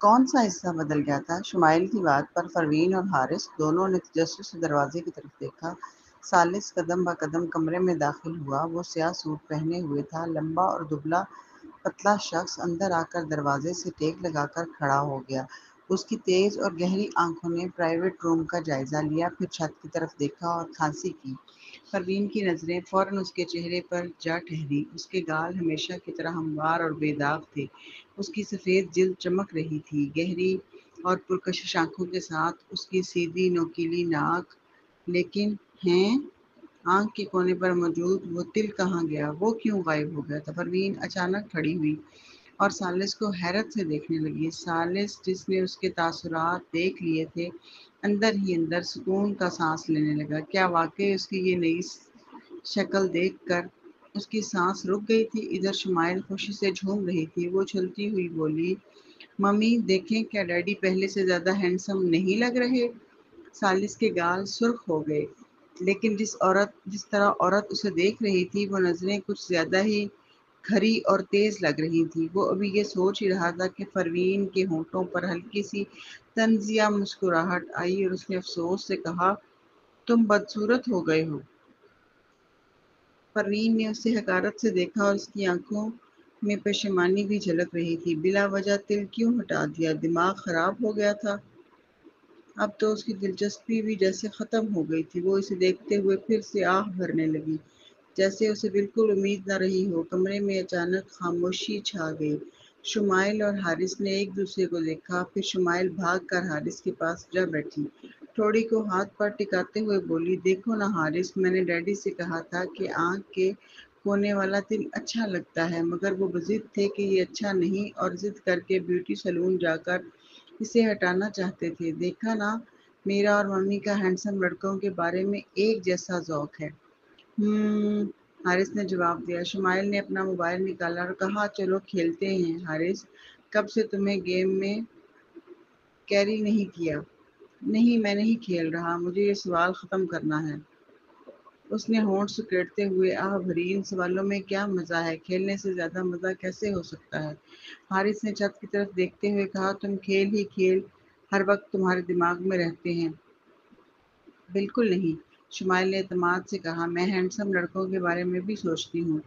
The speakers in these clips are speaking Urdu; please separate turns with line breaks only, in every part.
کون سا حصہ بدل گیا تھا؟ شمائل کی بات پر پروین اور حارث دونوں نے تجسس سے دروازے کی طرف دیکھا۔ ثالث قدم با قدم کمرے میں داخل ہوا۔ وہ سیاہ سوٹ پہنے ہوئے تھا۔ لمبا اور دبلا پتلا شخص اندر آ کر دروازے سے ٹیک لگا کر کھڑا ہو گیا۔ اس کی تیز اور گہری آنکھوں نے پرائیویٹ روم کا جائزہ لیا، پھر چھت کی طرف دیکھا اور کھانسی کی۔ پروین کی نظریں فوراً اس کے چہرے پر جا ٹھہری۔ اس کے گال ہمیشہ کی طرح ہموار اور بے داغ تھے۔ اس کی سفید جلد چمک رہی تھی، گہری اور پرکشش آنکھوں کے ساتھ اس کی سیدھی نوکیلی ناک۔ لیکن ہیں آنکھ کے کونے پر موجود وہ تل کہاں گیا؟ وہ کیوں غائب ہو گیا تھا؟ پروین اچانک کھڑی ہوئی اور ثالث کو حیرت سے دیکھنے لگی۔ ثالث، جس نے اس کے تاثرات دیکھ لیے تھے، اندر ہی اندر سکون کا سانس لینے لگا۔ کیا واقعی اس کی یہ نئی شکل دیکھ کر اس کی سانس رک گئی تھی؟ ادھر شمائل خوشی سے جھوم رہی تھی۔ وہ چھلتی ہوئی بولی، ممی دیکھیں، کیا ڈیڈی پہلے سے زیادہ ہینڈسم نہیں لگ رہے؟ ثالث کے گال سرخ ہو گئے، لیکن جس طرح عورت اسے دیکھ رہی تھی، وہ نظریں کچھ زیادہ ہی کھری اور تیز لگ رہی تھی۔ وہ ابھی یہ سوچ ہی رہا تھا کہ پروین کے ہونٹوں پر ہلکی سی طنزیہ مسکراہٹ آئی اور اس نے افسوس سے کہا، تم بدصورت ہو گئے ہو۔ پروین نے اسے حقارت سے دیکھا اور اس کی آنکھوں میں پشیمانی بھی جھلک رہی تھی۔ بلا وجہ تل کیوں ہٹا دیا؟ دماغ خراب ہو گیا تھا؟ اب تو اس کی دلچسپی بھی جیسے ختم ہو گئی تھی۔ وہ اسے دیکھتے ہوئے پھر سے آہ بھرنے لگی، جیسے اسے بالکل امید نہ رہی ہو۔ کمرے میں اچانک خاموشی چھا گئی۔ شمائل اور حارث نے ایک دوسرے کو دیکھا، پھر شمائل بھاگ کر حارث کے پاس جا بیٹھی۔ ٹھوڑی کو ہاتھ پر ٹکاتے ہوئے بولی، دیکھو نا حارث، میں نے ڈیڈی سے کہا تھا کہ آنکھ کے کونے والا تل اچھا لگتا ہے، مگر وہ بضد تھے کہ یہ اچھا نہیں اور ضد کر کے بیوٹی سیلون جا کر اسے ہٹانا چاہتے تھے۔ دیکھا نا، میرا اور ممی کا ہینڈسم لڑکوں کے بارے میں ایک جیسا ذوق ہے۔ حارث نے جواب دیا۔ شمائل نے اپنا موبائل نکالا اور کہا، چلو کھیلتے ہیں۔ حارث، کب سے تمہیں گیم میں کیری نہیں کیا؟ نہیں، میں نہیں کھیل رہا، مجھے یہ سوال ختم کرنا ہے۔ اس نے ہونٹ سکیڑتے ہوئے آہ بھری، ان سوالوں میں کیا مزہ ہے؟ کھیلنے سے زیادہ مزہ کیسے ہو سکتا ہے؟ حارث نے چھت کی طرف دیکھتے ہوئے کہا، تم کھیل ہی کھیل ہر وقت تمہارے دماغ میں رہتے ہیں۔ بالکل نہیں، شمائل نے اعتماد سے کہا، میں ہینڈسم لڑکوں کے بارے میں بھی سوچتی ہوں۔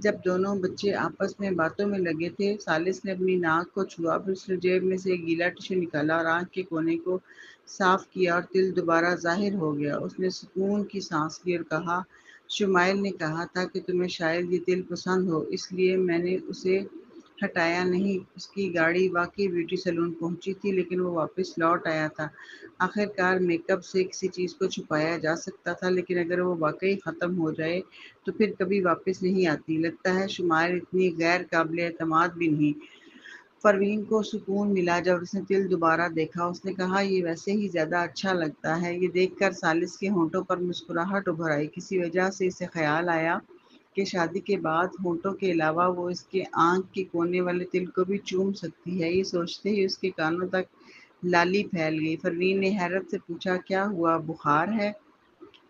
جب دونوں بچے آپس میں باتوں میں لگے تھے، ثالث نے اپنی ناک کو چھوا، پھر اس نے جیب میں سے ایک گیلا ٹشو نکالا اور آنکھ کے کونے کو صاف کیا اور تل دوبارہ ظاہر ہو گیا۔ اس نے سکون کی سانس لی اور کہا، شمائل نے کہا تھا کہ تمہیں شاید یہ تل پسند ہو، اس لیے میں نے اسے ہٹایا نہیں۔ اس کی گاڑی واقعی بیوٹی سیلون پہنچی تھی، لیکن وہ واپس لوٹ آیا تھا۔ آخرکار میک اپ سے کسی چیز کو چھپایا جا سکتا تھا، لیکن اگر وہ واقعی ختم ہو جائے تو پھر کبھی واپس نہیں آتی۔ لگتا ہے شمائل اتنی غیر قابل اعتماد بھی نہیں۔ پروین کو سکون ملا جب اس نے تل دوبارہ دیکھا۔ اس نے کہا، یہ ویسے ہی زیادہ اچھا لگتا ہے۔ یہ دیکھ کر ثالث کے ہونٹوں پر مسکراہٹ ابھر آئی۔ کسی وجہ سے اسے خیال آیا کہ شادی کے بعد ہونٹوں کے علاوہ وہ اس کے آنکھ کے کونے والے تل کو بھی چوم سکتی ہے۔ یہ سوچتے ہی اس کے کانوں تک لالی پھیل گئی۔ پروین نے حیرت سے پوچھا، کیا ہوا، بخار ہے؟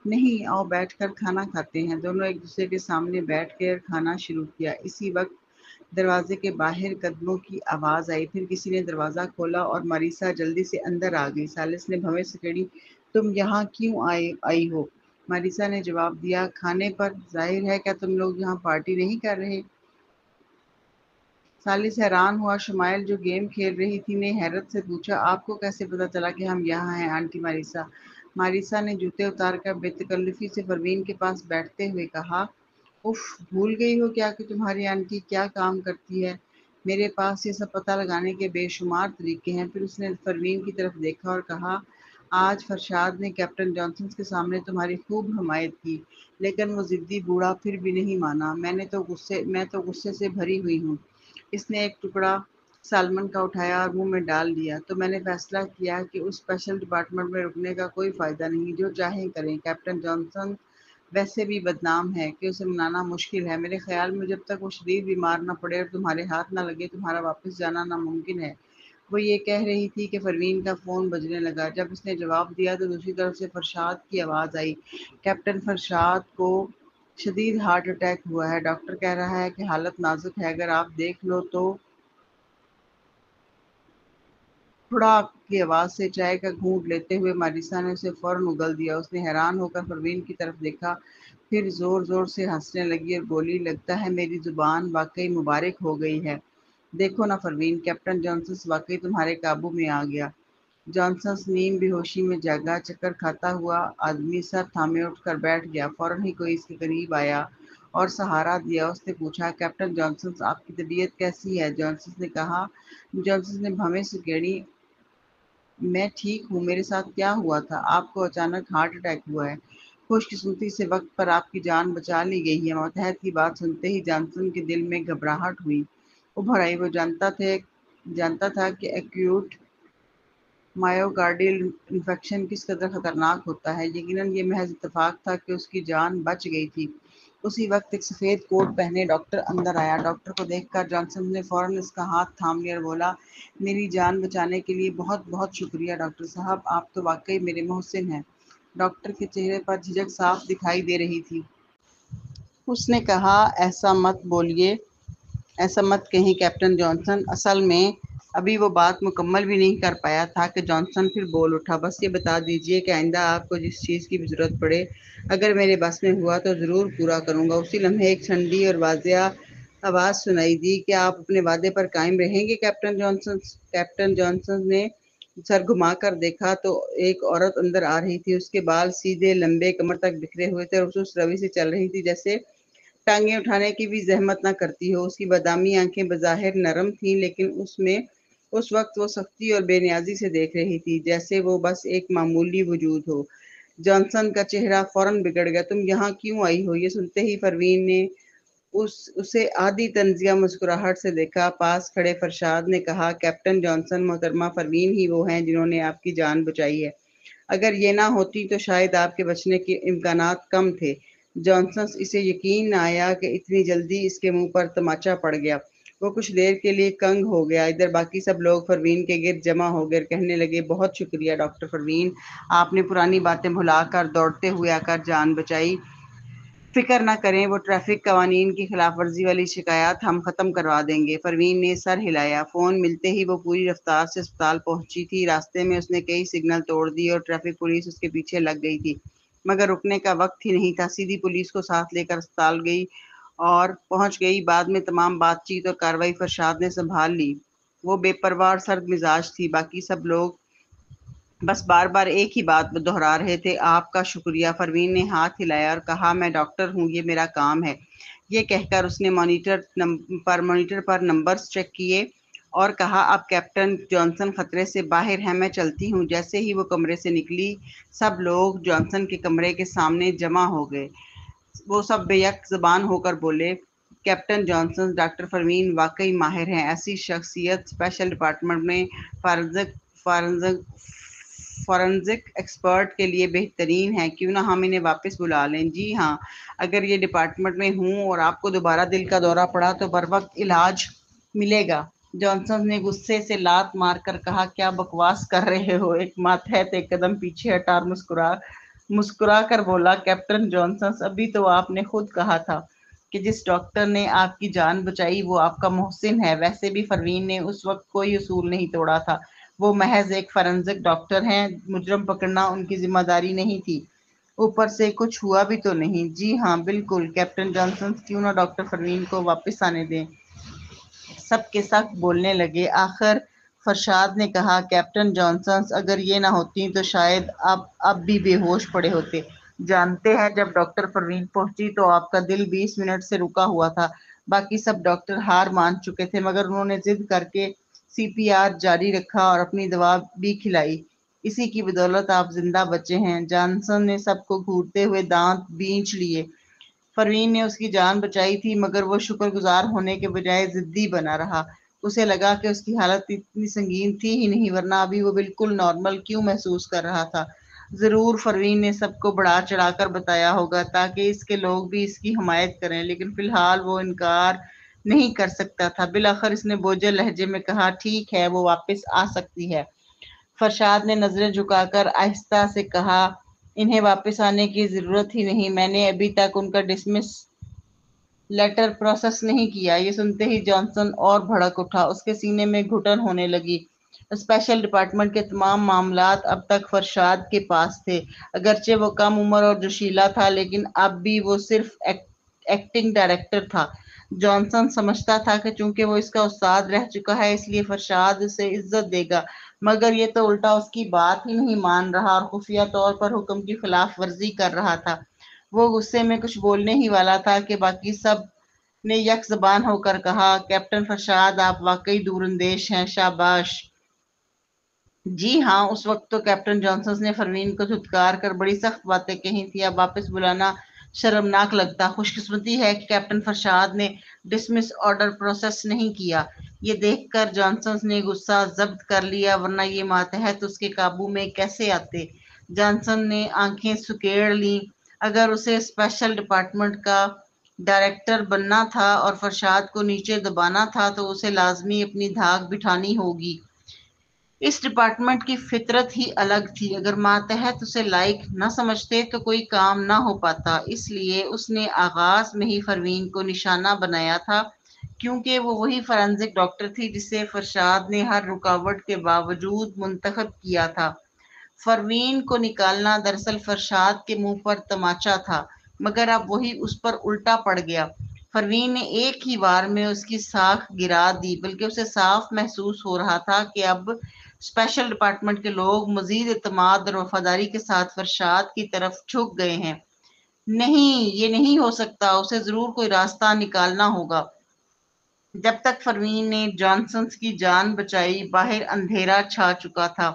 نہیں، آؤ بیٹھ کر کھانا کھاتے ہیں۔ دونوں ایک دوسرے کے سامنے بیٹھ کر کھانا شروع کیا۔ اسی وقت دروازے کے باہر قدموں کی آواز آئی، پھر کسی نے دروازہ کھولا اور ماریسا جلدی سے اندر آ گئی۔ ثالث نے بھویں سکیڑی، تم یہاں کیوں آئی ہو؟ ماریسا نے جواب دیا، کھانے پر۔ ظاہر ہے کیا تم لوگ یہاں پارٹی نہیں کر رہے؟ ثالث حیران ہوا۔ شمائل جو گیم کھیل رہی تھی نے حیرت سے پوچھا، آپ کو کیسے پتا چلا کہ ہم یہاں ہیں آنٹی ماریسا؟ ماریسا نے جوتے اتار کر بے تکلفی سے پروین کے پاس بیٹھتے ہوئے کہا، اف، بھول گئی ہو کیا کہ تمہاری آنٹی کیا کام کرتی ہے؟ میرے پاس یہ سب پتہ لگانے کے بے شمار طریقے ہیں۔ پھر اس نے پروین کی طرف دیکھا اور کہا، آج فرشاد نے کیپٹن جانسن کے سامنے تمہاری خوب حمایت کی، لیکن وہ ضدی بوڑھا پھر بھی نہیں مانا۔ میں تو غصے سے بھری ہوئی ہوں۔ اس نے ایک ٹکڑا سالمن کا اٹھایا اور منہ میں ڈال دیا۔ تو میں نے فیصلہ کیا کہ اس اسپیشل ڈپارٹمنٹ میں رکنے کا کوئی فائدہ نہیں، جو چاہیں کریں۔ کیپٹن جانسن ویسے بھی بدنام ہے کہ اسے منانا مشکل ہے۔ میرے خیال میں جب تک وہ شدید بیمار نہ پڑے اور تمہارے ہاتھ نہ لگے، تمہارا واپس جانا ناممکن ہے۔ وہ یہ کہہ رہی تھی کہ پروین کا فون بجنے لگا۔ جب اس نے جواب دیا تو دوسری طرف سے فرشاد کی آواز آئی، کیپٹن، فرشاد کو شدید ہارٹ اٹیک ہوا ہے، ڈاکٹر کہہ رہا ہے کہ حالت نازک ہے، اگر آپ دیکھ لو تو۔ پھڑا کی آواز سے چائے کا گھونٹ لیتے ہوئے ماریسا نے اسے فوراً اگل دیا۔ اس نے حیران ہو کر پروین کی طرف دیکھا، پھر زور زور سے ہنسنے لگی اور بولی، لگتا ہے میری زبان واقعی مبارک ہو گئی ہے۔ دیکھو نا پروین، کیپٹن جانسن واقعی تمہارے قابو میں آ گیا۔ جانسن نیم بے ہوشی میں جاگا، چکر کھاتا ہوا آدمی سر تھامے اٹھ کر بیٹھ گیا۔ فوراً ہی کوئی اس کے قریب آیا اور سہارا دیا۔ اس نے پوچھا، کیپٹن جانسن، آپ کی طبیعت کیسی ہے؟ جانسن نے بھویں سے گیڑی، میں ٹھیک ہوں، میرے ساتھ کیا ہوا تھا؟ آپ کو اچانک ہارٹ اٹیک ہوا ہے۔ خوش قسمتی سے وقت پر آپ کی جان بچا لی گئی ہے۔ ماتحت کی بات سنتے ہی جانسن کے دل میں گھبراہٹ ہوئی، ابھر آئی۔ وہ جانتا تھا کہ ایکیوٹ مایوکارڈیل انفیکشن کس قدر خطرناک ہوتا ہے۔ یقیناً یہ محض اتفاق تھا کہ اس کی جان بچ گئی تھی۔ اسی وقت ایک سفید کوٹ پہنے ڈاکٹر اندر آیا۔ ڈاکٹر کو دیکھ کر جانسن نے فوراً اس کا ہاتھ تھام لیا اور بولا، میری جان بچانے کے لیے بہت بہت شکریہ ڈاکٹر صاحب، آپ تو واقعی میرے محسن ہیں۔ ڈاکٹر کے چہرے پر جھجک صاف دکھائی دے رہی تھی۔ اس نے کہا، ایسا مت کہیں کیپٹن جانسن۔ اصل میں ابھی وہ بات مکمل بھی نہیں کر پایا تھا کہ جانسن پھر بول اٹھا، بس یہ بتا دیجیے کہ آئندہ آپ کو جس چیز کی بھی ضرورت پڑے، اگر میرے بس میں ہوا تو ضرور پورا کروں گا۔ اسی لمحے ایک ٹھنڈی اور واضح آواز سنائی دی، کیا آپ اپنے وعدے پر قائم رہیں گے کیپٹن جانسن؟ کیپٹن جانسن نے سر گھما کر دیکھا تو ایک عورت اندر آ رہی تھی۔ اس کے بال سیدھے لمبے کمر تک بکھرے ہوئے تھے اور اس روی سے چل رہی تھی جیسے ٹانگیں اٹھانے کی بھی زحمت نہ کرتی ہو۔ اس کی بادامی آنکھیں بظاہر نرم تھیں، لیکن اس وقت وہ سختی اور بے نیازی سے دیکھ رہی تھی، جیسے وہ بس ایک معمولی وجود ہو۔ جانسن کا چہرہ فوراً بگڑ گیا۔ تم یہاں کیوں آئی ہو؟ یہ سنتے ہی پروین نے اسے آدھی طنزیہ مسکراہٹ سے دیکھا۔ پاس کھڑے فرشاد نے کہا، کیپٹن جانسن، محترمہ پروین ہی وہ ہیں جنہوں نے آپ کی جان بچائی ہے۔ اگر یہ نہ ہوتی تو شاید آپ کے بچنے کے امکانات کم تھے۔ جانسن اسے یقین نہ آیا کہ اتنی جلدی اس کے منہ پر تماچا پڑ گیا۔ وہ کچھ دیر کے لیے کنگ ہو گیا۔ ادھر باقی سب لوگ پروین کے گرد جمع ہو گئے، کہنے لگے، بہت شکریہ ڈاکٹر پروین، آپ نے پرانی باتیں بھلا کر دوڑتے ہوئے آ کر جان بچائی۔ فکر نہ کریں، وہ ٹریفک قوانین کی خلاف ورزی والی شکایات ہم ختم کروا دیں گے۔ پروین نے سر ہلایا۔ فون ملتے ہی وہ پوری رفتار سے اسپتال پہنچی تھی۔ راستے میں اس نے کئی سگنل توڑ دیے اور ٹریفک پولیس اس کے پیچھے لگ گئی تھی، مگر رکنے کا وقت ہی نہیں تھا۔ سیدھی پولیس کو ساتھ لے کر اسپتال گئی اور پہنچ گئی۔ بعد میں تمام بات چیت اور کارروائی فرشاد نے سنبھال لی۔ وہ بے پرواہ اور سرد مزاج تھی۔ باقی سب لوگ بس بار بار ایک ہی بات دہرا رہے تھے، آپ کا شکریہ۔ پروین نے ہاتھ ہلایا اور کہا، میں ڈاکٹر ہوں، یہ میرا کام ہے۔ یہ کہہ کر اس نے مانیٹر پر نمبرز چیک کیے اور کہا، اب کیپٹن جانسن خطرے سے باہر ہیں، میں چلتی ہوں۔ جیسے ہی وہ کمرے سے نکلی، سب لوگ جانسن کے کمرے کے سامنے جمع ہو گئے۔ وہ سب بے یک زبان ہو کر بولے، کیپٹن جانسن، ڈاکٹر پروین واقعی ماہر ہیں۔ ایسی شخصیت اسپیشل ڈپارٹمنٹ میں فورنزک ایکسپرٹ کے لیے بہترین ہے، کیوں نہ ہم انہیں واپس بلا لیں؟ جی ہاں، اگر یہ ڈپارٹمنٹ میں ہوں اور آپ کو دوبارہ دل کا دورہ پڑا تو بر وقت علاج ملے گا۔ جانسن نے غصے سے لات مار کر کہا، کیا بکواس کر رہے ہو؟ ایک ماتحت ایک قدم پیچھے ہٹا اور مسکرا کر بولا، کیپٹن جانسن، ابھی تو آپ نے خود کہا تھا کہ جس ڈاکٹر نے آپ کی جان بچائی وہ آپ کا محسن ہے۔ ویسے بھی پروین نے اس وقت کوئی اصول نہیں توڑا تھا، وہ محض ایک فورنزک ڈاکٹر ہیں، مجرم پکڑنا ان کی ذمہ داری نہیں تھی۔ اوپر سے کچھ ہوا بھی تو نہیں۔ جی ہاں بالکل کیپٹن جانسن، کیوں نہ ڈاکٹر پروین کو واپس آنے دیں؟ سب کے سب بولنے لگے۔ آخر فرشاد نے کہا، کیپٹن جانسن، اگر یہ نہ ہوتی تو شاید اب بھی بے ہوش پڑے ہوتے۔ جانتے ہیں جب ڈاکٹر پروین پہنچی تو آپ کا دل 20 منٹ سے رکا ہوا تھا۔ باقی سب ڈاکٹر ہار مان چکے تھے، مگر انہوں نے ضد کر کے CPR جاری رکھا اور اپنی دوا بھی کھلائی۔ اسی کی بدولت آپ زندہ بچے ہیں۔ جانسن نے سب کو گھورتے ہوئے دانت بینچ لیے۔ پروین نے اس کی جان بچائی تھی، مگر وہ شکر گزار ہونے کے بجائے ضدی بنا رہا۔ اسے لگا کہ اس کی حالت اتنی سنگین تھی ہی نہیں، ورنہ ابھی وہ بالکل نارمل کیوں محسوس کر رہا تھا۔ ضرور پروین نے سب کو بڑھا چڑھا کر بتایا ہوگا تاکہ اس کے لوگ بھی اس کی حمایت کریں، لیکن فی الحال وہ انکار نہیں کر سکتا تھا۔ بالآخر اس نے بوجھل لہجے میں کہا، ٹھیک ہے، وہ واپس آ سکتی ہے۔ فرشاد نے نظریں جھکا کر آہستہ سے کہا، انہیں واپس آنے کی ضرورت ہی نہیں، میں نے ابھی تک ان کا ڈسمس لیٹر پروسیس نہیں کیا۔ یہ سنتے ہی جانسن اور بھڑک اٹھا، اس کے سینے میں گھٹن ہونے لگی۔
اسپیشل ڈپارٹمنٹ کے تمام معاملات اب تک فرشاد کے پاس تھے۔ اگرچہ وہ کم عمر اور جوشیلا تھا، لیکن اب بھی وہ صرف ایکٹنگ ڈائریکٹر تھا۔ جانسن سمجھتا تھا کہ چونکہ وہ اس کا استاد رہ چکا ہے، اس لیے فرشاد اسے عزت دے گا، مگر یہ تو الٹا اس کی بات ہی نہیں مان رہا اور خفیہ طور پر حکم کی خلاف ورزی کر رہا تھا۔ وہ غصے میں کچھ بولنے ہی والا تھا کہ باقی سب نے یک زبان ہو کر کہا، کیپٹن فرشاد، آپ واقعی دور اندیش ہیں، شاباش۔ جی ہاں، اس وقت تو کیپٹن جانسن نے پروین کو دھتکار کر بڑی سخت باتیں کہی تھی، اب واپس بلانا شرمناک لگتا۔ خوش قسمتی ہے کہ کیپٹن فرشاد نے ڈسمس آرڈر پروسیس نہیں کیا۔ یہ دیکھ کر جانسن نے غصہ ضبط کر لیا، ورنہ یہ ماتحت اس کے قابو میں کیسے آتے۔ جانسن نے آنکھیں سکیڑ لیں۔ اگر اسے اسپیشل ڈپارٹمنٹ کا ڈائریکٹر بننا تھا اور فرشاد کو نیچے دبانا تھا تو اسے لازمی اپنی دھاک بٹھانی ہوگی۔ اس ڈپارٹمنٹ کی فطرت ہی الگ تھی، اگر ماتحت اسے لائق نہ سمجھتے تو کوئی کام نہ ہو پاتا۔ اس لیے اس نے آغاز میں ہی پروین کو نشانہ بنایا تھا، کیونکہ وہ وہی فورینزک ڈاکٹر تھی جسے فرشاد نے ہر رکاوٹ کے باوجود منتخب کیا تھا۔ پروین کو نکالنا دراصل فرشاد کے منہ پر تماچا تھا، مگر اب وہی اس پر الٹا پڑ گیا۔ پروین نے ایک ہی وار میں اس کی ساکھ گرا دی، بلکہ اسے صاف محسوس ہو رہا تھا کہ اب اسپیشل ڈپارٹمنٹ کے لوگ مزید اعتماد اور وفاداری کے ساتھ فرشاد کی طرف جھک گئے ہیں۔ نہیں، یہ نہیں ہو سکتا، اسے ضرور کوئی راستہ نکالنا ہوگا۔ جب تک پروین نے جانسنز کی جان بچائی، باہر اندھیرا چھا چکا تھا۔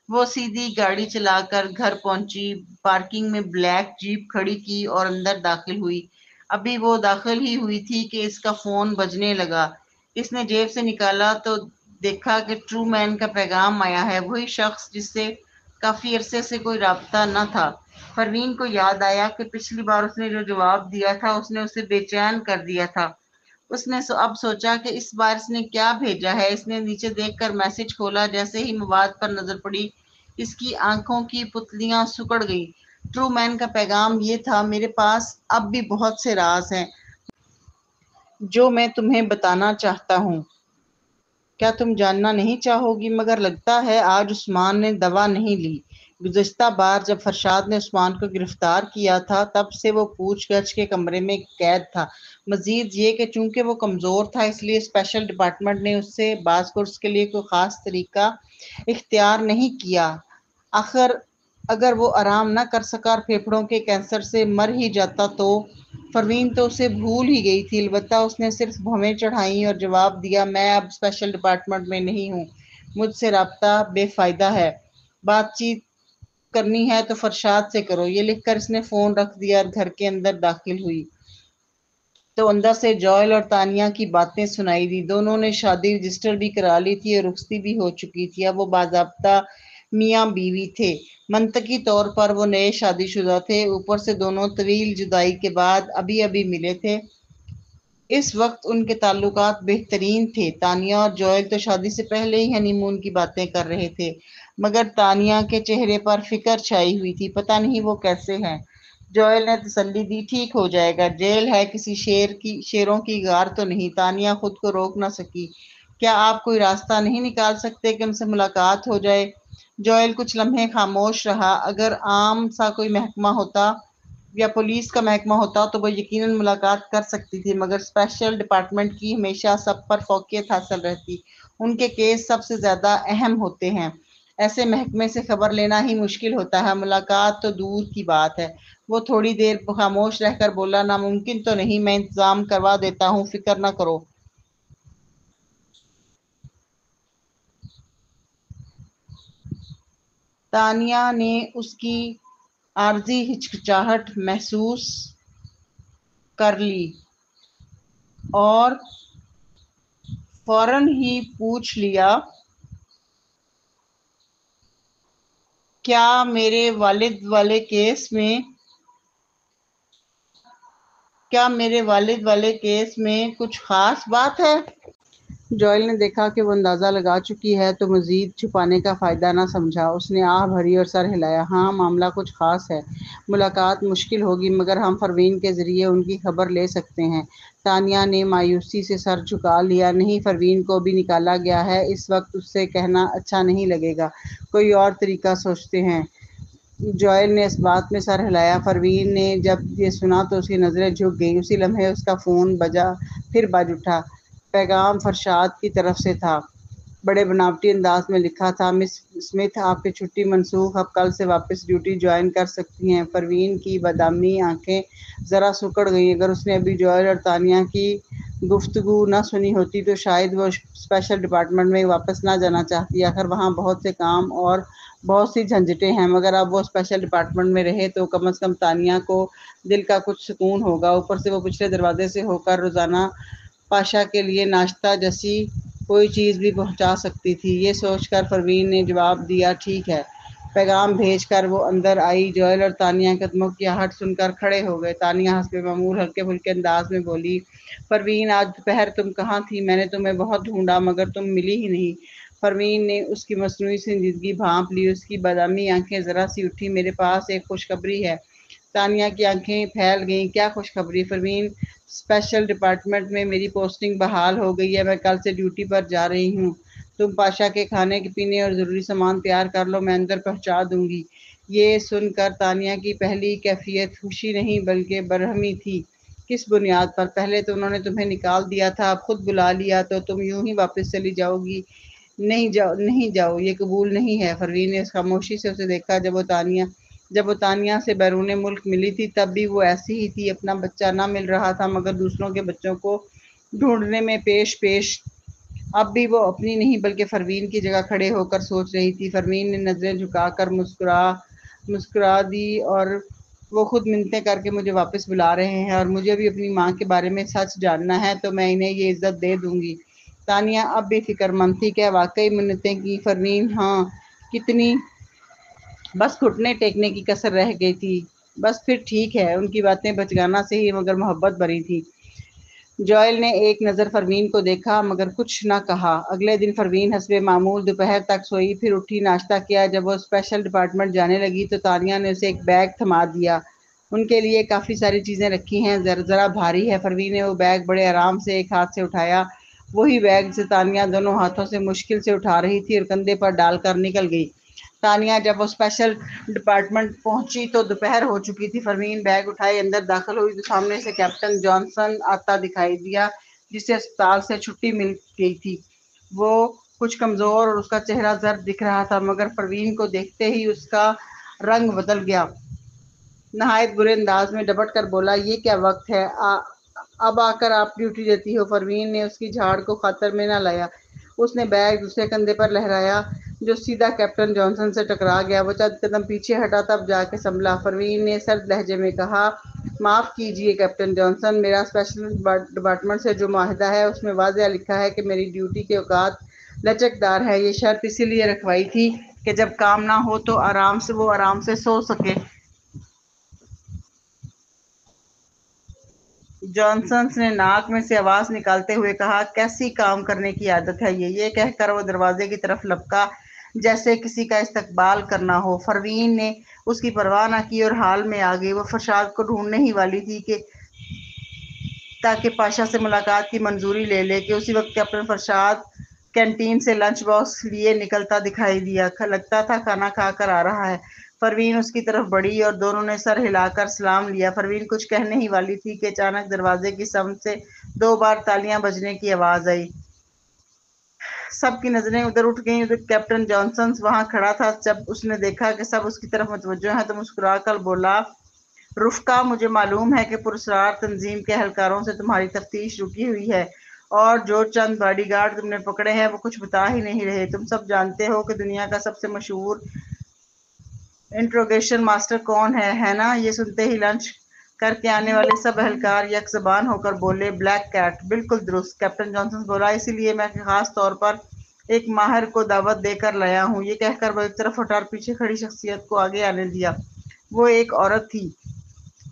وہ سیدھی گاڑی چلا کر گھر پہنچی، پارکنگ میں بلیک جیپ کھڑی کی اور اندر داخل ہوئی۔ ابھی وہ داخل ہی ہوئی تھی کہ اس کا فون بجنے لگا۔ اس نے جیب سے نکالا تو دیکھا کہ ٹرو مین کا پیغام آیا ہے، وہی شخص جس سے کافی عرصے سے کوئی رابطہ نہ تھا۔ پروین کو یاد آیا کہ پچھلی بار اس نے جو جواب دیا تھا اس نے اسے بے چین کر دیا تھا۔ اس نے اب سوچا کہ اس بار اس نے کیا بھیجا ہے۔ اس نے نیچے دیکھ کر میسج کھولا، جیسے ہی مواد پر نظر پڑی اس کی آنکھوں کی پتلیاں سکڑ گئیں۔ ٹرو مین کا پیغام یہ تھا، میرے پاس اب بھی بہت سے راز ہیں جو میں تمہیں بتانا چاہتا ہوں۔ کیا تم جاننا نہیں چاہو گی؟ مگر لگتا ہے آج عثمان نے دوا نہیں لی۔ گزشتہ بار جب فرشاد نے عثمان کو گرفتار کیا تھا تب سے وہ پوچھ گچھ کے کمرے میں قید تھا۔ مزید یہ کہ چونکہ وہ کمزور تھا اس لیے اسپیشل ڈپارٹمنٹ نے اس سے بعض کورس کے لیے کوئی خاص طریقہ اختیار نہیں کیا۔ آخر اگر وہ آرام نہ کر سکا اور پھیپھڑوں کے کینسر سے مر ہی جاتا تو پروین تو اسے بھول ہی گئی تھی۔ البتہ اس نے صرف بھویں چڑھائیں اور جواب دیا، میں اب اسپیشل ڈپارٹمنٹ میں نہیں ہوں، مجھ سے رابطہ بے فائدہ ہے، بات چیت کرنی ہے تو فرشاد سے کرو۔ یہ لکھ کر اس نے فون رکھ دیا اور گھر کے اندر داخل ہوئی تو اندر سے جوئل اور تانیہ کی باتیں سنائی دی۔ دونوں نے شادی رجسٹر بھی کرا لی تھی اور رخصتی بھی ہو چکی تھی۔ اب وہ باضابطہ میاں بیوی تھے۔ منطقی طور پر وہ نئے شادی شدہ تھے، اوپر سے دونوں طویل جدائی کے بعد ابھی ابھی ملے تھے۔ اس وقت ان کے تعلقات بہترین تھے۔ تانیہ اور جوئل تو شادی سے پہلے ہی ہنی مون کی باتیں کر رہے تھے، مگر تانیہ کے چہرے پر فکر چھائی ہوئی تھی، پتہ نہیں وہ کیسے ہیں۔ جوئل نے تسلی دی، ٹھیک ہو جائے گا، جیل ہے، کسی شیروں کی غار تو نہیں۔ تانیہ خود کو روک نہ سکی، کیا آپ کوئی راستہ نہیں نکال سکتے کہ ان سے ملاقات ہو جائے؟ جوئل کچھ لمحے خاموش رہا۔ اگر عام سا کوئی محکمہ ہوتا یا پولیس کا محکمہ ہوتا تو وہ یقیناً ملاقات کر سکتی تھی، مگر اسپیشل ڈپارٹمنٹ کی ہمیشہ سب پر فوقیت حاصل رہتی، ان کے کیس سب سے زیادہ اہم ہوتے ہیں، ایسے محکمے سے خبر لینا ہی مشکل ہوتا ہے، ملاقات تو دور کی بات ہے۔ وہ تھوڑی دیر خاموش رہ کر بولا، ناممکن تو نہیں، میں انتظام کروا دیتا ہوں، فکر نہ کرو۔ تانیہ نے اس کی عارضی ہچکچاہٹ محسوس کر لی اور فوراً ہی پوچھ لیا، کیا میرے والد والے کیس میں کچھ خاص بات ہے؟ جوئل نے دیکھا کہ وہ اندازہ لگا چکی ہے تو مزید چھپانے کا فائدہ نہ سمجھا۔ اس نے آہ بھری اور سر ہلایا۔ ہاں، معاملہ کچھ خاص ہے۔ ملاقات مشکل ہوگی مگر ہم پروین کے ذریعے ان کی خبر لے سکتے ہیں۔ تانیہ نے مایوسی سے سر جھکا لیا۔ نہیں، پروین کو بھی نکالا گیا ہے۔ اس وقت اس سے کہنا اچھا نہیں لگے گا۔ کوئی اور طریقہ سوچتے ہیں۔ جوئل نے اس بات میں سر ہلایا۔ پروین نے جب یہ سنا تو اس کی نظریں جھک گئیں۔ اسی لمحے اس کا فون بج اٹھا۔ پیغام فرشاد کی طرف سے تھا۔ بڑے بناوٹی انداز میں لکھا تھا، مس اسمتھ، آپ کی چھٹی منسوخ، آپ کل سے واپس ڈیوٹی جوائن کر سکتی ہیں۔ پروین کی بادامی آنکھیں ذرا سکڑ گئیں۔ اگر اس نے ابھی جوئل اور تانیہ کی گفتگو نہ سنی ہوتی تو شاید وہ اسپیشل ڈپارٹمنٹ میں واپس نہ جانا چاہتی۔ آخر وہاں بہت سے کام اور بہت سی جھنجھٹیں ہیں، مگر اب وہ اسپیشل ڈپارٹمنٹ میں رہے تو کم از کم تانیہ کو دل کا کچھ سکون ہوگا۔ اوپر سے وہ پچھلے دروازے سے ہو کر روزانہ پاشا کے لیے ناشتہ جیسی کوئی چیز بھی پہنچا سکتی تھی۔ یہ سوچ کر پروین نے جواب دیا، ٹھیک ہے۔ پیغام بھیج کر وہ اندر آئی۔ جوئل اور تانیہ قدموں کی آہٹ سن کر کھڑے ہو گئے۔ تانیہ حسب معمول ہلکے پھلکے انداز میں بولی، پروین، آج دوپہر تم کہاں تھی؟ میں نے تمہیں بہت ڈھونڈا مگر تم ملی ہی نہیں۔ پروین نے اس کی مصنوعی سنجیدگی بھانپ لی۔ اس کی بادامی آنکھیں ذرا سی اٹھی۔ میرے پاس ایک خوشخبری ہے۔ تانیہ کی آنکھیں پھیل گئیں۔ کیا خوشخبری؟ پروین، اسپیشل ڈپارٹمنٹ میں میری پوسٹنگ بحال ہو گئی ہے۔ میں کل سے ڈیوٹی پر جا رہی ہوں۔ تم پاشا کے کھانے پینے اور ضروری سامان تیار کر لو، میں اندر پہنچا دوں گی۔ یہ سن کر تانیہ کی پہلی کیفیت خوشی نہیں بلکہ برہمی تھی۔ کس بنیاد پر؟ پہلے تو انہوں نے تمہیں نکال دیا تھا، اب خود بلا لیا تو تم یوں ہی واپس چلی جاؤ گی؟ نہیں جاؤ، یہ قبول نہیں ہے۔ پروین نے خاموشی سے اسے دیکھا۔ جب وہ تانیہ سے بیرون ملک ملی تھی تب بھی وہ ایسی ہی تھی۔ اپنا بچہ نہ مل رہا تھا مگر دوسروں کے بچوں کو ڈھونڈنے میں پیش۔ اب بھی وہ اپنی نہیں بلکہ پروین کی جگہ کھڑے ہو کر سوچ رہی تھی۔ پروین نے نظریں جھکا کر مسکرا دی، اور وہ خود منتیں کر کے مجھے واپس بلا رہے ہیں اور مجھے بھی اپنی ماں کے بارے میں سچ جاننا ہے تو میں انہیں یہ عزت دے دوں گی۔ تانیہ اب بھی فکر مند تھی۔ کیا واقعی منتیں کی؟ پروین، ہاں۔ کتنی؟ بس گھٹنے ٹیکنے کی کسر رہ گئی تھی۔ بس پھر ٹھیک ہے۔ ان کی باتیں بچگانہ سے ہی مگر محبت بھری تھی۔ جوئل نے ایک نظر پروین کو دیکھا مگر کچھ نہ کہا۔ اگلے دن پروین حسب معمول دوپہر تک سوئی، پھر اٹھی، ناشتہ کیا۔ جب وہ اسپیشل ڈپارٹمنٹ جانے لگی تو تانیہ نے اسے ایک بیگ تھما دیا۔ ان کے لیے کافی ساری چیزیں رکھی ہیں، ذرا بھاری ہے۔ پروین نے وہ بیگ بڑے آرام سے ایک ہاتھ سے اٹھایا، وہی بیگ جسے تانیہ دونوں ہاتھوں سے مشکل سے اٹھا رہی تھی، اور کندھے پر ڈال کر نکل گئی۔ تانیہ جب وہ اسپیشل ڈپارٹمنٹ پہنچی تو دوپہر ہو چکی تھی۔ پروین بیگ اٹھائے اندر داخل ہوئی تو سامنے سے کیپٹن جانسن آتا دکھائی دیا، جسے اسپتال سے چھٹی مل گئی تھی۔ وہ کچھ کمزور اور اس کا چہرہ زرد دکھ رہا تھا مگر پروین کو دیکھتے ہی اس کا رنگ بدل گیا۔ نہایت برے انداز میں ڈپٹ کر بولا، یہ کیا وقت ہے؟ اب آ کر آپ ڈیوٹی دیتی ہو؟ پروین نے اس کی جھاڑ کو خاطر میں نہ لایا۔ اس نے بیگ دوسرے کندھے پر لہرایا جو سیدھا کیپٹن جانسن سے ٹکرا گیا۔ وہ چند قدم پیچھے ہٹا تب جا کے سنبھلا۔ پروین نے سرد لہجے میں کہا، معاف کیجیے کیپٹن جانسن، میرا اسپیشل ڈپارٹمنٹ سے جو معاہدہ ہے اس میں واضح لکھا ہے کہ میری ڈیوٹی کے اوقات لچکدار ہے۔ یہ شرط اسی لیے رکھوائی تھی کہ جب کام نہ ہو تو وہ آرام سے سو سکے۔ جانسن نے ناک میں سے آواز نکالتے ہوئے کہا، کیسی کام کرنے کی عادت ہے یہ کہہ کر وہ دروازے کی طرف لپکا جیسے کسی کا استقبال کرنا ہو۔ پروین نے اس کی پرواہ نہ کی اور حال میں آ گئی۔ وہ فرشاد کو ڈھونڈنے ہی والی تھی کہ تاکہ پاشا سے ملاقات کی منظوری لے لے کہ اسی وقت کیپٹن فرشاد کینٹین سے لنچ باکس لیے نکلتا دکھائی دیا۔ لگتا تھا کھانا کھا کر آ رہا ہے۔ پروین اس کی طرف بڑھی اور دونوں نے سر ہلا کر سلام لیا۔ پروین کچھ کہنے ہی والی تھی کہ اچانک دروازے کی سمت سے 2 بار تالیاں بجنے کی آواز آئی۔ سب کی نظریں ادھر اٹھ گئیں۔ کیپٹن جانسن وہاں کھڑا تھا۔ جب اس نے دیکھا کہ سب اس کی طرف متوجہ ہیں تو مسکرا کر بولا، رفقا، مجھے معلوم ہے کہ پراسرار تنظیم کے اہلکاروں سے تمہاری تفتیش رکی ہوئی ہے اور جو چند باڈی گارڈ تم نے پکڑے ہیں وہ کچھ بتا ہی نہیں رہے۔ تم سب جانتے ہو کہ دنیا کا سب سے مشہور انٹروگیشن ماسٹر کون ہے نا؟ یہ سنتے ہی لنچ کر کے آنے والے سب اہلکار یک زبان ہو کر بولے، بلیک کیٹ۔ بالکل درست، کیپٹن جانسن بولا، اسی لیے میں خاص طور پر ایک ماہر کو دعوت دے کر لایا ہوں۔ یہ کہہ کر وہ ایک طرف ہٹا اور پیچھے کھڑی شخصیت کو آگے آنے دیا۔ وہ ایک عورت تھی،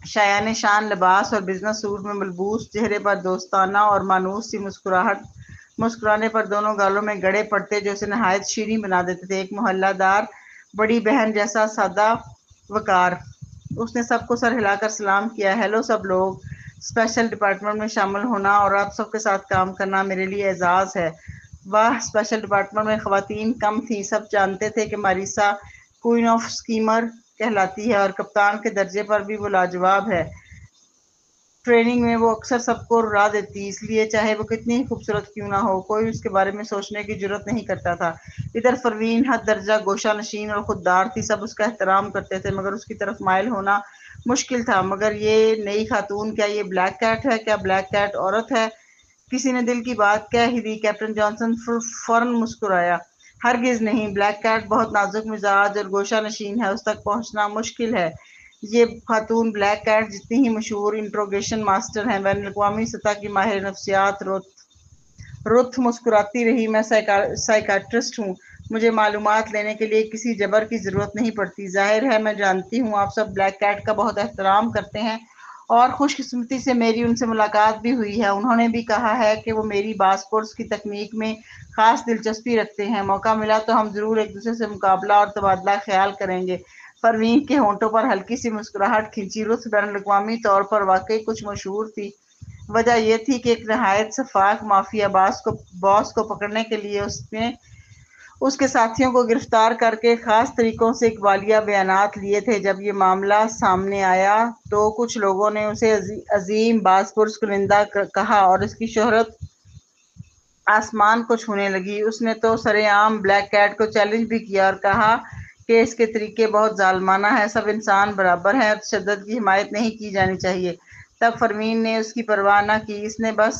شایان شان لباس اور بزنس سوٹ میں ملبوس، چہرے پر دوستانہ اور مانوس سی مسکراہٹ مسکرانے پر دونوں گالوں میں گڑے پڑتے جو اسے نہایت شیریں بنا دیتے تھے۔ ایک محلہ دار بڑی بہن جیسا سادہ وقار۔ اس نے سب کو سر ہلا کر سلام کیا۔ ہیلو سب لوگ، اسپیشل ڈپارٹمنٹ میں شامل ہونا اور آپ سب کے ساتھ کام کرنا میرے لیے اعزاز ہے۔ واہ، اسپیشل ڈپارٹمنٹ میں خواتین کم تھیں۔ سب جانتے تھے کہ ماریسا کوئین آف اسکیمر کہلاتی ہے اور کپتان کے درجے پر بھی وہ لاجواب ہے۔ ٹریننگ میں وہ اکثر سب کو رلا دیتی، اس لیے چاہے وہ کتنی ہی خوبصورت کیوں نہ ہو، کوئی اس کے بارے میں سوچنے کی جرات نہیں کرتا تھا۔ ادھر پروین حد درجہ گوشہ نشین اور خوددار تھی، سب اس کا احترام کرتے تھے مگر اس کی طرف مائل ہونا مشکل تھا۔ مگر یہ نئی خاتون، کیا یہ بلیک کیٹ ہے؟ کیا بلیک کیٹ عورت ہے؟ کسی نے دل کی بات کہہ ہی دی۔ کیپٹن جانسن فوراً مسکرایا۔ ہرگز نہیں، بلیک کیٹ بہت نازک مزاج اور گوشہ نشین ہے، اس تک پہنچنا مشکل ہے۔ یہ خاتون بلیک کیٹ جتنی ہی مشہور انٹروگیشن ماسٹر ہیں، بین الاقوامی سطح کی ماہر نفسیات۔ رتھ مسکراتی رہی۔ میں سائیکیٹرسٹ ہوں، مجھے معلومات لینے کے لیے کسی جبر کی ضرورت نہیں پڑتی۔ ظاہر ہے میں جانتی ہوں آپ سب بلیک کیٹ کا بہت احترام کرتے ہیں اور خوش قسمتی سے میری ان سے ملاقات بھی ہوئی ہے۔ انہوں نے بھی کہا ہے کہ وہ میری باس پورس کی تکنیک میں خاص دلچسپی رکھتے ہیں۔ موقع ملا تو ہم ضرور ایک دوسرے سے مقابلہ اور تبادلہ خیال کریں گے۔ پروین کے ہونٹوں پر ہلکی سی مسکراہٹ کھنچی۔ رتھ بین الاقوامی طور پر واقعی کچھ مشہور تھی۔ وجہ یہ تھی کہ ایک نہایت شفاف مافیا باس کو پکڑنے کے لیے اس نے اس کے ساتھیوں کو گرفتار کر کے خاص طریقوں سے اقبالیہ بیانات لیے تھے۔ جب یہ معاملہ سامنے آیا تو کچھ لوگوں نے اسے عظیم باس پرس کنندہ کہا اور اس کی شہرت آسمان کو چھونے لگی۔ اس نے تو سرِ عام بلیک کیٹ کو چیلنج بھی کیا اور کہا کہ اس کے طریقے بہت ظالمانہ ہیں، سب انسان برابر ہیں اور تشدد کی حمایت نہیں کی جانی چاہیے۔ تب پروین نے اس کی پرواہ نہ کی، اس نے بس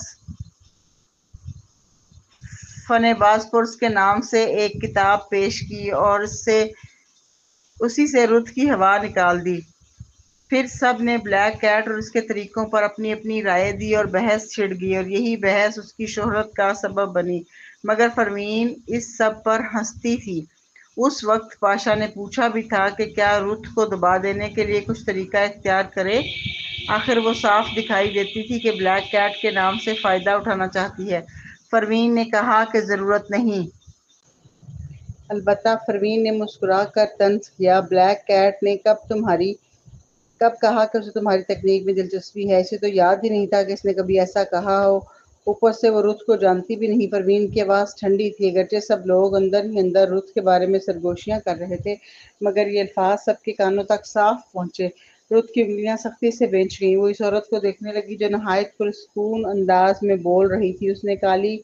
فن باس پرس کے نام سے ایک کتاب پیش کی اور اسی سے رتھ کی ہوا نکال دی۔ پھر سب نے بلیک کیٹ اور اس کے طریقوں پر اپنی اپنی رائے دی اور بحث چھڑ گئی اور یہی بحث اس کی شہرت کا سبب بنی۔ مگر پروین اس سب پر ہنستی تھی۔ اس وقت پاشا نے پوچھا بھی تھا کہ کیا رتھ کو دبا دینے کے لیے کچھ طریقہ اختیار کرے؟ آخر وہ صاف دکھائی دیتی تھی کہ بلیک کیٹ کے نام سے فائدہ اٹھانا چاہتی ہے۔ پروین نے کہا کہ ضرورت نہیں۔ البتہ پروین نے مسکرا کر طنز کیا۔ بلیک کیٹ نے کب کہا کہ اسے تمہاری تکنیک میں دلچسپی ہے؟ اسے تو یاد ہی نہیں تھا کہ اس نے کبھی ایسا کہا ہو۔ اوپر سے وہ رتھ کو جانتی بھی نہیں۔ پروین کی آواز ٹھنڈی تھی، اگرچہ سب لوگ اندر ہی اندر رتھ کے بارے میں سرگوشیاں کر رہے تھے، مگر یہ الفاظ سب کے کانوں تک صاف پہنچے۔ رتھ کی انگلیاں سختی سے بینچ گئیں۔ وہ اس عورت کو دیکھنے لگی جو نہایت پرسکون انداز میں بول رہی تھی۔ اس نے کالی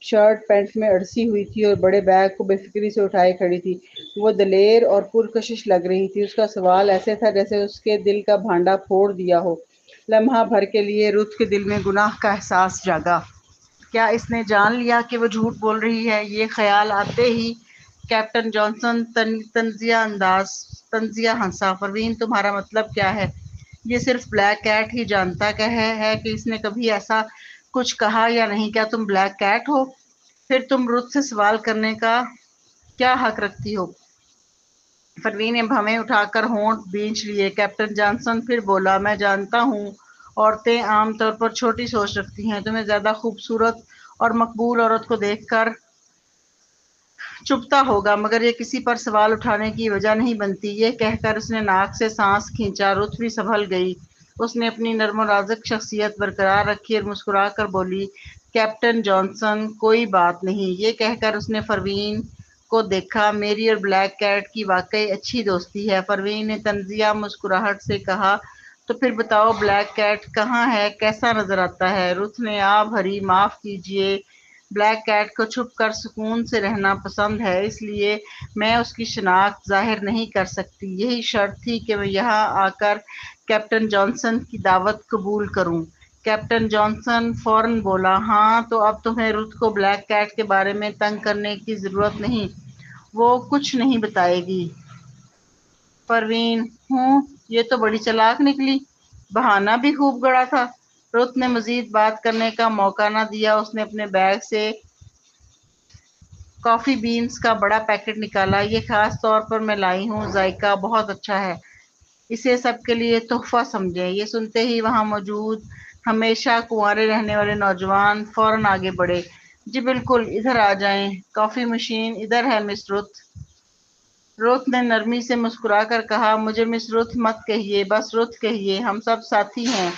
شرٹ پینٹ میں اڑسی ہوئی تھی اور بڑے بیگ کو بے فکری سے اٹھائے کھڑی تھی۔ وہ دلیر اور پرکشش لگ رہی تھی۔ اس کا سوال ایسے تھا جیسے اس کے دل کا بھانڈا پھوڑ دیا ہو۔ لمحہ بھر کے لیے رتھ کے دل میں گناہ کا احساس جاگا۔ کیا اس نے جان لیا کہ وہ جھوٹ بول رہی ہے؟ یہ خیال آتے ہی کیپٹن جانسن طنزیہ ہنسا۔ پروین، تمہارا مطلب کیا ہے؟ یہ صرف بلیک کیٹ ہی جانتا ہے کہ اس نے کبھی ایسا کچھ کہا یا نہیں۔ کیا تم بلیک کیٹ ہو؟ پھر تم رتھ سے سوال کرنے کا کیا حق رکھتی ہو؟ پروین نے بھویں اٹھا کر ہونٹ بھینچ لیے۔ کیپٹن جانسن پھر بولا، میں جانتا ہوں عورتیں عام طور پر چھوٹی سوچ رکھتی ہیں۔ تمہیں زیادہ خوبصورت اور مقبول عورت کو دیکھ کر چبھتا ہوگا، مگر یہ کسی پر سوال اٹھانے کی وجہ نہیں بنتی۔ یہ کہہ کر اس نے ناک سے سانس کھینچا۔ رتھ بھی سنبھل گئی۔ اس نے اپنی نرم و نازک شخصیت برقرار رکھی اور مسکرا کر بولی، کیپٹن جانسن، کوئی بات نہیں۔ یہ کہہ کر اس نے پروین کو دیکھا، میری اور بلیک کیٹ کی واقعی اچھی دوستی ہے۔ پروین نے طنزیہ مسکراہٹ سے کہا، تو پھر بتاؤ بلیک کیٹ کہاں ہے، کیسا نظر آتا ہے؟ رتھ نے آہ بھری، معاف کیجیے، بلیک کیٹ کو چھپ کر سکون سے رہنا پسند ہے، اس لیے میں اس کی شناخت ظاہر نہیں کر سکتی۔ یہی شرط تھی کہ میں یہاں آ کر کیپٹن جانسن کی دعوت قبول کروں۔ کیپٹن جانسن فوراً بولا، ہاں تو اب تمہیں رتھ کو بلیک کیٹ کے بارے میں تنگ کرنے کی ضرورت نہیں، وہ کچھ نہیں بتائے گی۔ پروین، یہ تو بڑی چالاک نکلی، بہانہ بھی خوب گڑا تھا۔ رتھ نے مزید بات کرنے کا موقع نہ دیا۔ اس نے اپنے بیگ سے کافی بینز کا بڑا پیکٹ نکالا۔ یہ خاص طور پر میں لائی ہوں، ذائقہ بہت اچھا ہے، اسے سب کے لیے تحفہ سمجھیں۔ یہ سنتے ہی وہاں موجود ہمیشہ کنوارے رہنے والے نوجوان فوراً آگے بڑھے۔ جی بالکل، ادھر آ جائیں، کافی مشین ادھر ہے مس رت۔ رت نے نرمی سے مسکرا کر کہا، مجھے مس رت مت کہیے، بس رت کہیے، ہم سب ساتھی ہیں۔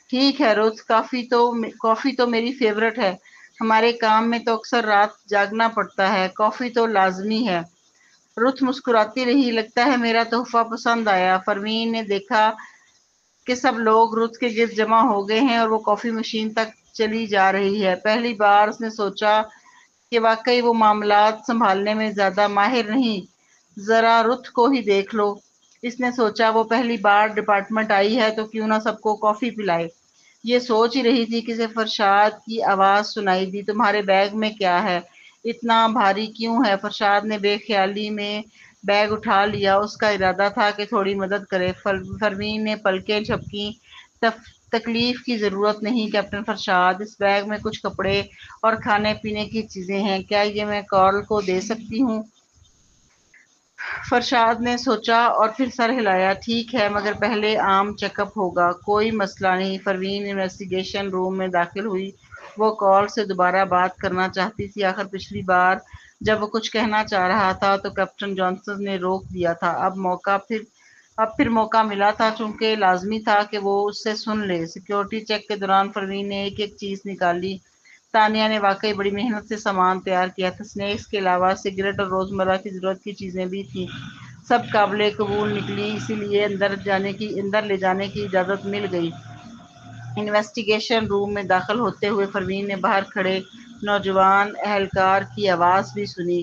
ٹھیک ہے رت، کافی تو میری فیورٹ ہے، ہمارے کام میں تو اکثر رات جاگنا پڑتا ہے، کافی تو لازمی ہے۔ رت مسکراتی رہی، لگتا ہے میرا تحفہ پسند آیا۔ پروین نے دیکھا کہ سب لوگ رت کے گرد جمع ہو گئے ہیں اور وہ کافی مشین تک چلی جا رہی ہے۔ پہلی بار اس نے سوچا کہ واقعی وہ معاملات سنبھالنے میں زیادہ ماہر نہیں، ذرا رت کو ہی دیکھ لو۔ اس نے سوچا وہ پہلی بار ڈپارٹمنٹ آئی ہے تو کیوں نہ سب کو کافی پلائے۔ یہ سوچ ہی رہی تھی کہ اسے فرشاد کی آواز سنائی دی، تمہارے بیگ میں کیا ہے؟ اتنا بھاری کیوں ہے؟ فرشاد نے بے خیالی میں بیگ اٹھا لیا، اس کا ارادہ تھا کہ تھوڑی مدد کرے۔ پروین نے پلکیں جھپکیں، تکلیف کی ضرورت نہیں کیپٹن فرشاد، اس بیگ میں کچھ کپڑے اور کھانے پینے کی چیزیں ہیں، کیا یہ میں کارل کو دے سکتی ہوں؟ فرشاد نے سوچا اور پھر سر ہلایا، ٹھیک ہے مگر پہلے عام چیک اپ ہوگا۔ کوئی مسئلہ نہیں۔ پروین انویسٹیگیشن روم میں داخل ہوئی، وہ کارل سے دوبارہ بات کرنا چاہتی تھی، آخر پچھلی بار جب وہ کچھ کہنا چاہ رہا تھا تو کیپٹن جانسن نے روک دیا تھا، اب پھر موقع ملا تھا، چونکہ لازمی تھا کہ وہ اس سے سن لے۔ سیکیورٹی چیک کے دوران پروین نے ایک ایک چیز نکالی۔ تانیہ نے واقعی بڑی محنت سے سامان تیار کیا تھا، سنیکس کے علاوہ سگریٹ اور روزمرہ کی ضرورت کی چیزیں بھی تھیں، سب قابل قبول نکلی، اسی لیے اندر لے جانے کی اجازت مل گئی۔ انویسٹیگیشن روم میں داخل ہوتے ہوئے پروین نے باہر کھڑے نوجوان اہلکار کی آواز بھی سنی،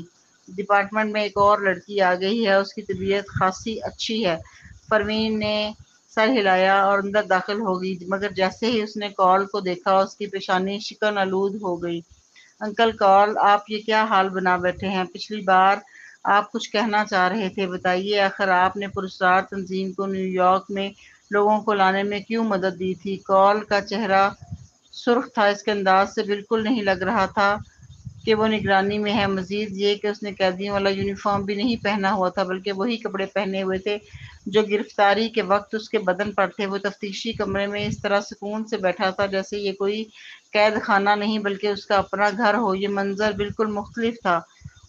ڈپارٹمنٹ میں ایک اور لڑکی آ گئی ہے، اس کی طبیعت خاصی اچھی ہے۔ پروین نے سر ہلایا اور اندر داخل ہو گئی، مگر جیسے ہی اس نے کارل کو دیکھا اس کی پیشانی شکن آلود ہو گئی۔ انکل کارل، آپ یہ کیا حال بنا بیٹھے ہیں؟ پچھلی بار آپ کچھ کہنا چاہ رہے تھے، بتائیے، آخر آپ نے پراسرار تنظیم کو نیو یارک میں لوگوں کو لانے میں کیوں مدد دی تھی؟ کارل کا چہرہ سرخ تھا، اس کے انداز سے بالکل نہیں لگ رہا تھا کہ وہ نگرانی میں ہے، مزید یہ کہ اس نے قیدیوں والا یونیفارم بھی نہیں پہنا ہوا تھا بلکہ وہی کپڑے پہنے ہوئے تھے جو گرفتاری کے وقت اس کے بدن پر تھے۔ وہ تفتیشی کمرے میں اس طرح سکون سے بیٹھا تھا جیسے یہ کوئی قید خانہ نہیں بلکہ اس کا اپنا گھر ہو۔ یہ منظر بالکل مختلف تھا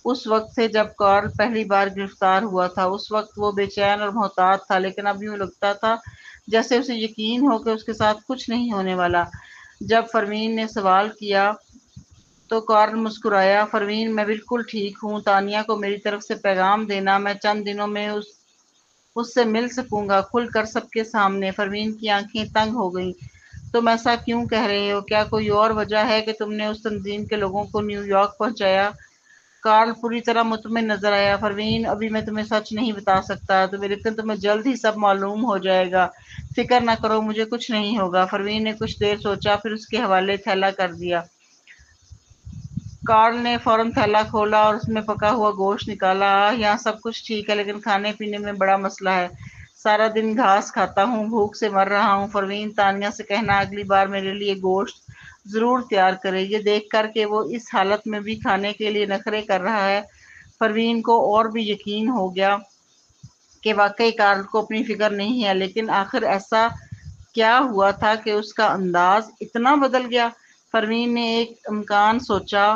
اس وقت سے جب کارل پہلی بار گرفتار ہوا تھا۔ اس وقت وہ بے چین اور محتاط تھا، لیکن اب یوں لگتا تھا جیسے اسے یقین ہو کہ اس کے ساتھ کچھ نہیں ہونے والا۔ جب پروین نے سوال کیا تو کارل مسکرایا، پروین میں بالکل ٹھیک ہوں، تانیہ کو میری طرف سے پیغام دینا، میں چند دنوں میں اس سے مل سکوں گا کھل کر سب کے سامنے۔ پروین کی آنکھیں تنگ ہو گئیں، تم ایسا کیوں کہہ رہے ہو؟ کیا کوئی اور وجہ ہے کہ تم نے اس تنظیم کے لوگوں کو نیو یارک پہنچایا؟ کارل پوری طرح مطمئن نظر آیا، پروین ابھی میں تمہیں سچ نہیں بتا سکتا، لیکن تمہیں جلد ہی سب معلوم ہو جائے گا، فکر نہ کرو، مجھے کچھ نہیں ہوگا۔ پروین نے کچھ دیر سوچا، پھر اس کے حوالے تھیلا کر دیا۔ کارل نے فوراً تھیلا کھولا اور اس میں پکا ہوا گوشت نکالا۔ یہاں سب کچھ ٹھیک ہے لیکن کھانے پینے میں بڑا مسئلہ ہے، سارا دن گھاس کھاتا ہوں، بھوک سے مر رہا ہوں۔ پروین، تانیہ سے کہنا اگلی بار میرے لیے گوشت ضرور تیار کرے۔ یہ دیکھ کر کہ وہ اس حالت میں بھی کھانے کے لیے نخرے کر رہا ہے، پروین کو اور بھی یقین ہو گیا کہ واقعی کارل کو اپنی فکر نہیں ہے، لیکن آخر ایسا کیا ہوا تھا کہ اس کا انداز اتنا بدل گیا؟ پروین نے ایک امکان سوچا،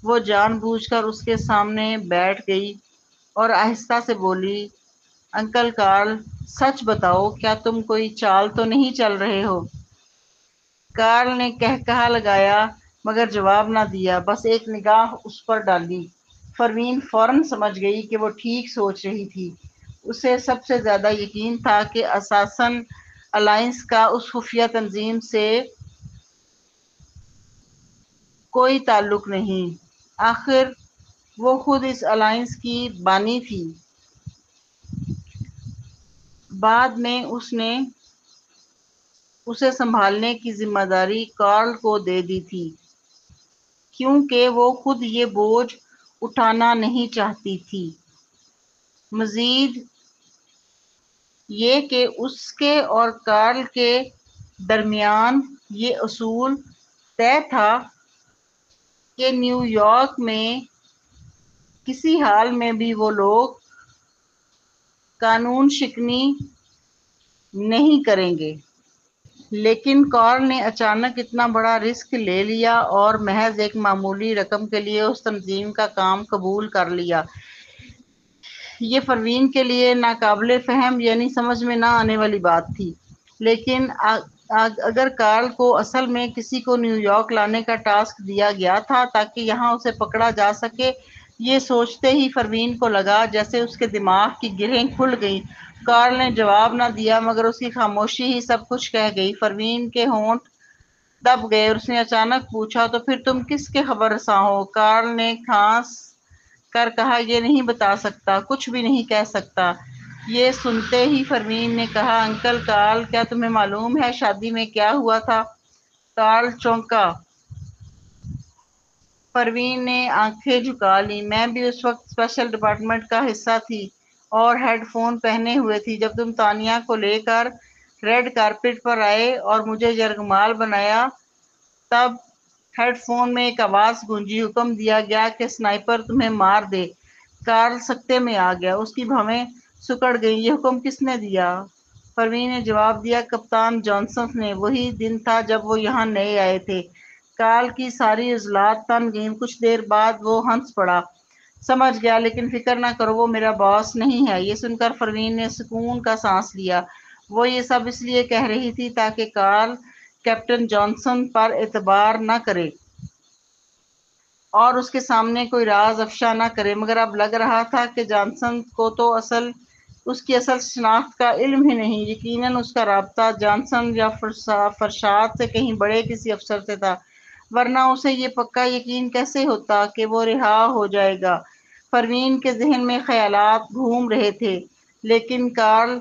وہ جان بوجھ کر اس کے سامنے بیٹھ گئی اور آہستہ سے بولی، انکل کارل، سچ بتاؤ، کیا تم کوئی چال تو نہیں چل رہے ہو؟ کارل نے قہقہا لگایا مگر جواب نہ دیا، بس ایک نگاہ اس پر ڈالی۔ پروین فوراً سمجھ گئی کہ وہ ٹھیک سوچ رہی تھی، اسے سب سے زیادہ یقین تھا کہ اساسن الائنس کا اس خفیہ تنظیم سے کوئی تعلق نہیں، آخر وہ خود اس الائنس کی بانی تھی۔ بعد میں اس نے اسے سنبھالنے کی ذمہ داری کارل کو دے دی تھی کیونکہ وہ خود یہ بوجھ اٹھانا نہیں چاہتی تھی۔ مزید یہ کہ اس کے اور کارل کے درمیان یہ اصول طے تھا کہ نیو یارک میں کسی حال میں بھی وہ لوگ قانون شکنی نہیں کریں گے۔ لیکن کارل نے اچانک اتنا بڑا رسک لے لیا اور محض ایک معمولی رقم کے لیے اس تنظیم کا کام قبول کر لیا۔ یہ پروین کے لیے ناقابل فہم یعنی سمجھ میں نہ آنے والی بات تھی، لیکن اگر کارل کو اصل میں کسی کو نیو یارک لانے کا ٹاسک دیا گیا تھا تاکہ یہاں اسے پکڑا جا سکے، یہ سوچتے ہی پروین کو لگا جیسے اس کے دماغ کی گرہیں کھل گئیں۔ کارل نے جواب نہ دیا مگر اس کی خاموشی ہی سب کچھ کہہ گئی۔ پروین کے ہونٹ دب گئے اور اس نے اچانک پوچھا، تو پھر تم کس کے خبر رساں ہو؟ کارل نے کھانس کر کہا، یہ نہیں بتا سکتا، کچھ بھی نہیں کہہ سکتا۔ یہ سنتے ہی پروین نے کہا، انکل کارل، کیا تمہیں معلوم ہے شادی میں کیا ہوا تھا؟ کارل چونکا۔ پروین نے آنکھیں جھکا لیں۔ میں بھی اس وقت اسپیشل ڈپارٹمنٹ کا حصہ تھی اور ہیڈ فون پہنے ہوئے تھی جب تم تانیہ کو لے کر ریڈ کارپٹ پر آئے اور مجھے یرغمال بنایا۔ تب ہیڈ فون میں ایک آواز گونجی، حکم دیا گیا کہ سنائپر تمہیں مار دے۔ کارل سکتے میں آ گیا، اس کی بھویں سکڑ گئیں۔ یہ حکم کس نے دیا؟ پروین نے جواب دیا، کپتان جانسن نے۔ وہی دن تھا جب وہ یہاں نئے آئے تھے۔ کارل کی ساری عضلات تن گئیں۔ کچھ دیر بعد وہ ہنس پڑا۔ سمجھ گیا، لیکن فکر نہ کرو، وہ میرا باس نہیں ہے۔ یہ سن کر پروین نے سکون کا سانس لیا۔ وہ یہ سب اس لیے کہہ رہی تھی تاکہ کارل کیپٹن جانسن پر اعتبار نہ کرے اور اس کے سامنے کوئی راز افشا نہ کرے، مگر اب لگ رہا تھا کہ جانسن کو تو اس کی اصل شناخت کا علم ہی نہیں۔ یقیناً اس کا رابطہ جانسن یا فرشاد سے کہیں بڑے کسی افسر سے تھا، ورنہ اسے یہ پکا یقین کیسے ہوتا کہ وہ رہا ہو جائے گا؟ پروین کے ذہن میں خیالات گھوم رہے تھے، لیکن کارل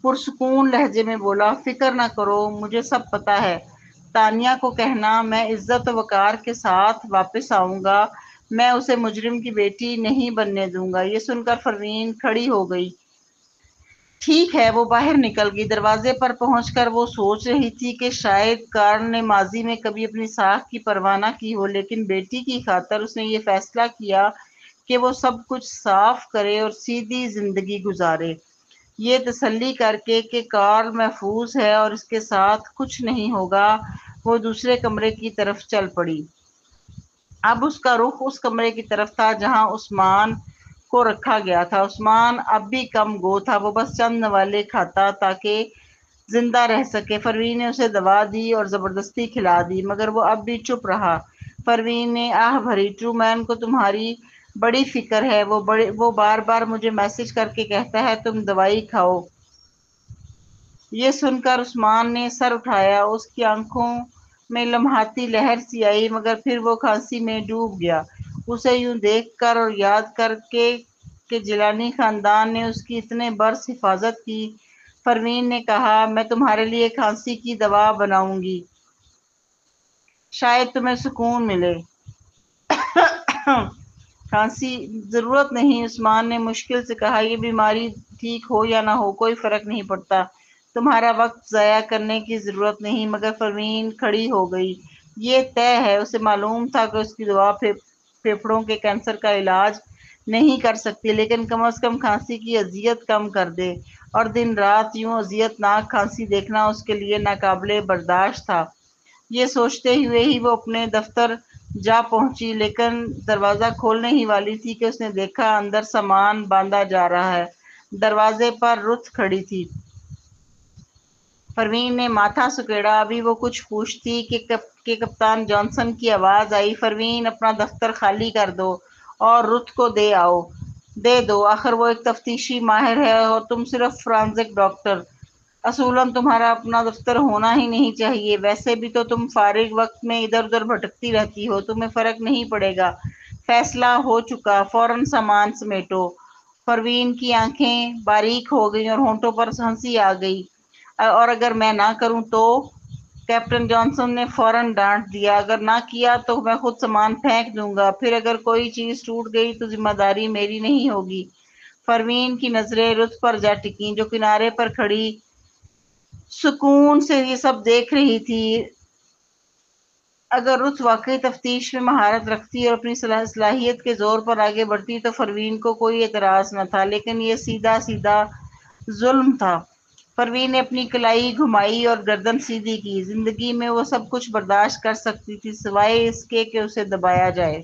پرسکون لہجے میں بولا، فکر نہ کرو، مجھے سب پتا ہے۔ تانیہ کو کہنا میں عزت و وقار کے ساتھ واپس آؤں گا، میں اسے مجرم کی بیٹی نہیں بننے دوں گا۔ یہ سن کر پروین کھڑی ہو گئی۔ ٹھیک ہے، وہ باہر نکل گئی۔ دروازے پر پہنچ کر وہ سوچ رہی تھی کہ شاید کارل نے ماضی میں کبھی اپنی ساکھ کی پرواہ نہ کی ہو، لیکن بیٹی کی خاطر اس نے یہ فیصلہ کیا کہ وہ سب کچھ صاف کرے اور سیدھی زندگی گزارے۔ یہ تسلی کر کے کہ کارل محفوظ ہے اور اس کے ساتھ کچھ نہیں ہوگا، وہ دوسرے کمرے کی طرف چل پڑی۔ اب اس کا رخ اس کمرے کی طرف تھا جہاں عثمان کو رکھا گیا تھا۔ عثمان اب بھی کم گو تھا، وہ بس چند نوالے کھاتا تاکہ زندہ رہ سکے۔ پروین نے اسے دوا دی اور زبردستی کھلا دی، مگر وہ اب بھی چپ رہا۔ پروین نے آہ بھری، ٹرومین کو تمہاری بڑی فکر ہے، وہ بار بار مجھے میسج کر کے کہتا ہے تم دوائی کھاؤ۔ یہ سن کر عثمان نے سر اٹھایا، اس کی آنکھوں میں لمحاتی لہر سی آئی، مگر پھر وہ کھانسی میں ڈوب گیا۔ اسے یوں دیکھ کر اور یاد کر کے کہ جیلانی خاندان نے اس کی اتنے برس حفاظت کی، پروین نے کہا، میں تمہارے لیے کھانسی کی دوا بناؤں گی، شاید تمہیں سکون ملے۔ کھانسی ضرورت نہیں، عثمان نے مشکل سے کہا، یہ بیماری ٹھیک ہو یا نہ ہو کوئی فرق نہیں پڑتا، تمہارا وقت ضائع کرنے کی ضرورت نہیں۔ مگر پروین کھڑی ہو گئی۔ یہ طے ہے، اسے معلوم تھا کہ اس کی دوا پھیپھڑوں کے کینسر کا علاج نہیں کر سکتی، لیکن کم از کم کھانسی کی اذیت کم کر دے، اور دن رات یوں اذیت ناک کھانسی دیکھنا اس کے لیے ناقابل برداشت تھا۔ یہ سوچتے ہوئے ہی وہ اپنے دفتر جا پہنچی، لیکن دروازہ کھولنے ہی والی تھی کہ اس نے دیکھا اندر سامان باندھا جا رہا ہے۔ دروازے پر رت کھڑی تھی۔ پروین نے ماتھا سکیڑا، ابھی وہ کچھ پوچھتی کہ کپتان جانسن کی آواز آئی، پروین اپنا دفتر خالی کر دو اور رت کو دے دو، آخر وہ ایک تفتیشی ماہر ہے اور تم صرف فرانزک ڈاکٹر۔ اصولاً تمہارا اپنا دفتر ہونا ہی نہیں چاہیے، ویسے بھی تو تم فارغ وقت میں ادھر ادھر بھٹکتی رہتی ہو، تمہیں فرق نہیں پڑے گا۔ فیصلہ ہو چکا، فوراً سامان سمیٹو۔ پروین کی آنکھیں باریک ہو گئیں اور ہونٹوں پر ہنسی آ گئی۔ اور اگر میں نہ کروں تو؟ کیپٹن جانسن نے فوراً ڈانٹ دیا، اگر نہ کیا تو میں خود سامان پھینک دوں گا، پھر اگر کوئی چیز ٹوٹ گئی تو ذمہ داری میری نہیں ہوگی۔ پروین کی نظریں رت پر جا ٹکیں، جو کنارے پر کھڑی سکون سے یہ سب دیکھ رہی تھی۔ اگر رت واقعی تفتیش میں مہارت رکھتی اور اپنی صلاحیت کے زور پر آگے بڑھتی تو پروین کو کوئی اعتراض نہ تھا، لیکن یہ سیدھا سیدھا ظلم تھا۔ پروین نے اپنی کلائی گھمائی اور گردن سیدھی کی۔ زندگی میں وہ سب کچھ برداشت کر سکتی تھی سوائے اس کے کہ اسے دبایا جائے۔